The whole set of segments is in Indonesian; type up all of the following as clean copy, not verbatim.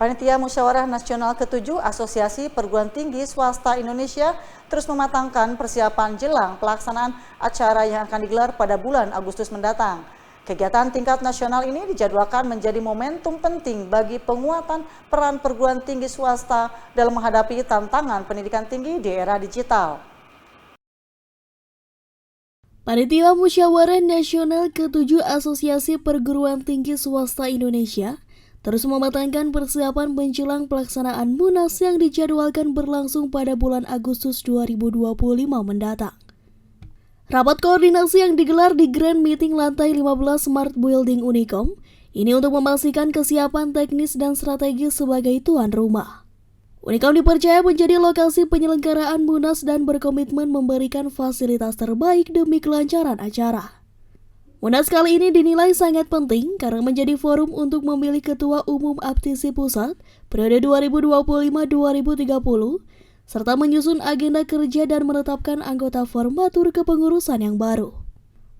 Panitia Musyawarah Nasional ke-7 Asosiasi Perguruan Tinggi Swasta Indonesia terus mematangkan persiapan jelang pelaksanaan acara yang akan digelar pada bulan Agustus mendatang. Kegiatan tingkat nasional ini dijadwalkan menjadi momentum penting bagi penguatan peran perguruan tinggi swasta dalam menghadapi tantangan pendidikan tinggi di era digital. Panitia Musyawarah Nasional ke-7 Asosiasi Perguruan Tinggi Swasta Indonesia terus mematangkan persiapan menjelang pelaksanaan Munas yang dijadwalkan berlangsung pada bulan Agustus 2025 mendatang. Rapat koordinasi yang digelar di Grand Meeting lantai 15 Smart Building Unicom ini untuk memastikan kesiapan teknis dan strategis sebagai tuan rumah. Unicom dipercaya menjadi lokasi penyelenggaraan Munas dan berkomitmen memberikan fasilitas terbaik demi kelancaran acara. Munas kali ini dinilai sangat penting karena menjadi forum untuk memilih Ketua Umum Aptisi Pusat periode 2025-2030, serta menyusun agenda kerja dan menetapkan anggota formatur kepengurusan yang baru.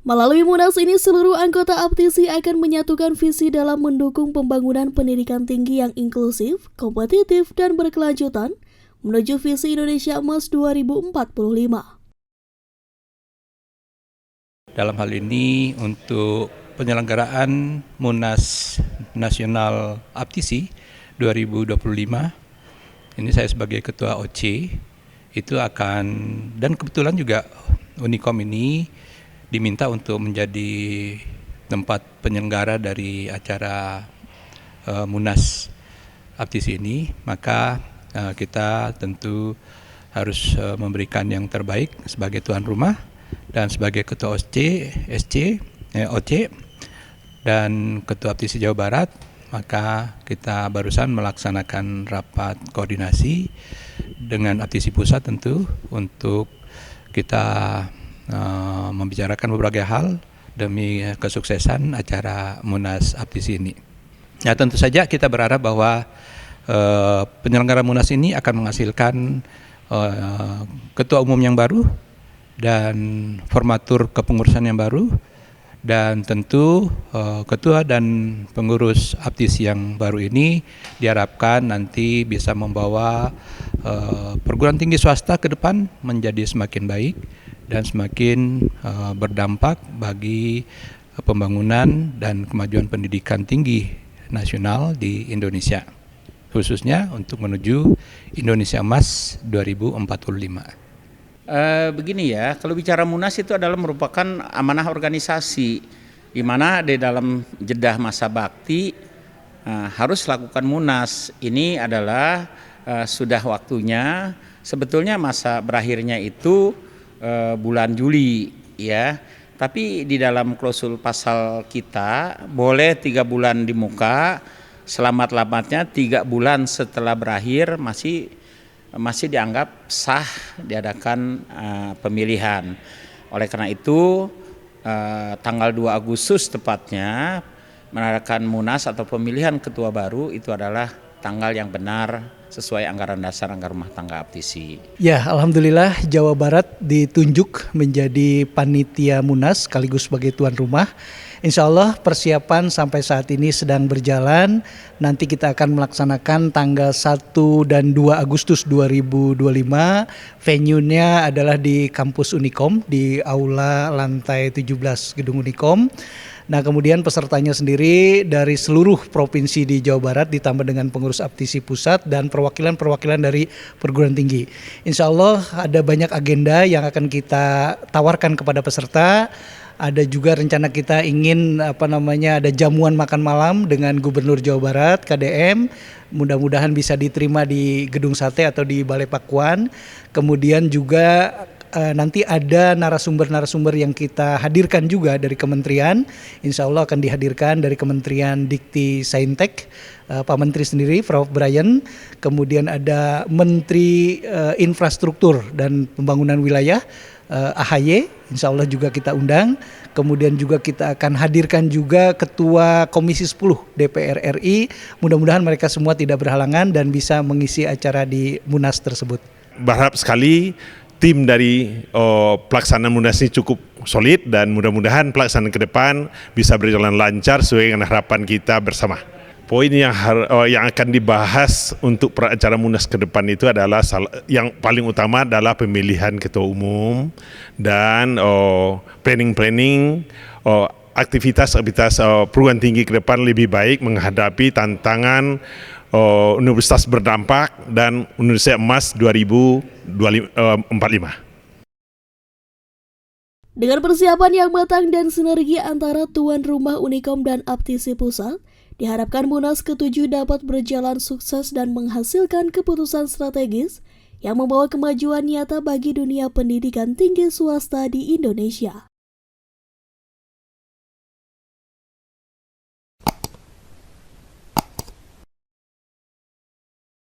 Melalui Munas ini, seluruh anggota Aptisi akan menyatukan visi dalam mendukung pembangunan pendidikan tinggi yang inklusif, kompetitif, dan berkelanjutan menuju visi Indonesia Emas 2045. Dalam hal ini, untuk penyelenggaraan Munas Nasional Aptisi 2025, ini saya sebagai Ketua OC, itu akan, dan kebetulan juga Unicom ini diminta untuk menjadi tempat penyelenggara dari acara Munas Aptisi ini, maka kita tentu harus memberikan yang terbaik sebagai tuan rumah dan sebagai Ketua OC dan Ketua Aptisi Jawa Barat, maka kita barusan melaksanakan rapat koordinasi dengan Aptisi Pusat tentu untuk kita membicarakan berbagai hal demi kesuksesan acara Munas Aptisi ini. Ya, tentu saja kita berharap bahwa penyelenggara Munas ini akan menghasilkan ketua umum yang baru dan formatur kepengurusan yang baru, dan tentu ketua dan pengurus Aptisi yang baru ini diharapkan nanti bisa membawa perguruan tinggi swasta ke depan menjadi semakin baik dan semakin berdampak bagi pembangunan dan kemajuan pendidikan tinggi nasional di Indonesia, khususnya untuk menuju Indonesia Emas 2045. Begini ya, kalau bicara Munas itu adalah merupakan amanah organisasi, di mana di dalam jeda masa bakti harus lakukan Munas. Ini adalah sudah waktunya, sebetulnya masa berakhirnya itu bulan Juli ya, tapi di dalam klausul pasal kita boleh 3 bulan di muka, selamat-lamatnya 3 bulan setelah berakhir masih dianggap sah diadakan pemilihan. Oleh karena itu tanggal 2 Agustus tepatnya mengadakan Munas atau pemilihan ketua baru itu adalah tanggal yang benar sesuai anggaran dasar anggaran rumah tangga Aptisi. Ya, alhamdulillah Jawa Barat ditunjuk menjadi panitia Munas sekaligus sebagai tuan rumah. Insya Allah persiapan sampai saat ini sedang berjalan. Nanti kita akan melaksanakan tanggal 1 dan 2 Agustus 2025. Venue-nya adalah di kampus Unicom, di aula lantai 17 gedung Unicom. Nah, kemudian pesertanya sendiri dari seluruh provinsi di Jawa Barat ditambah dengan pengurus Aptisi Pusat dan perwakilan-perwakilan dari perguruan tinggi. Insya Allah ada banyak agenda yang akan kita tawarkan kepada peserta. Ada juga rencana kita ingin ada jamuan makan malam dengan Gubernur Jawa Barat, KDM. Mudah-mudahan bisa diterima di Gedung Sate atau di Balai Pakuan. Kemudian juga nanti ada narasumber-narasumber yang kita hadirkan juga dari kementerian. Insya Allah akan dihadirkan dari Kementerian Dikti Saintek, Pak Menteri sendiri, Prof. Brian. Kemudian ada Menteri Infrastruktur dan Pembangunan Wilayah, AHY, insya Allah juga kita undang. Kemudian juga kita akan hadirkan juga Ketua Komisi 10 DPR RI. Mudah-mudahan mereka semua tidak berhalangan dan bisa mengisi acara di Munas tersebut. Berharap sekali tim dari pelaksanaan Munas ini cukup solid dan mudah-mudahan pelaksanaan ke depan bisa berjalan lancar sesuai dengan harapan kita bersama. poin yang akan dibahas untuk acara Munas ke depan itu adalah yang paling utama adalah pemilihan ketua umum dan planning aktivitas perguruan tinggi ke depan lebih baik menghadapi tantangan universitas berdampak dan Indonesia Emas 2045. Dengan persiapan yang matang dan sinergi antara tuan rumah Unikom dan Aptisi Pusat, diharapkan Munas ke-7 dapat berjalan sukses dan menghasilkan keputusan strategis yang membawa kemajuan nyata bagi dunia pendidikan tinggi swasta di Indonesia.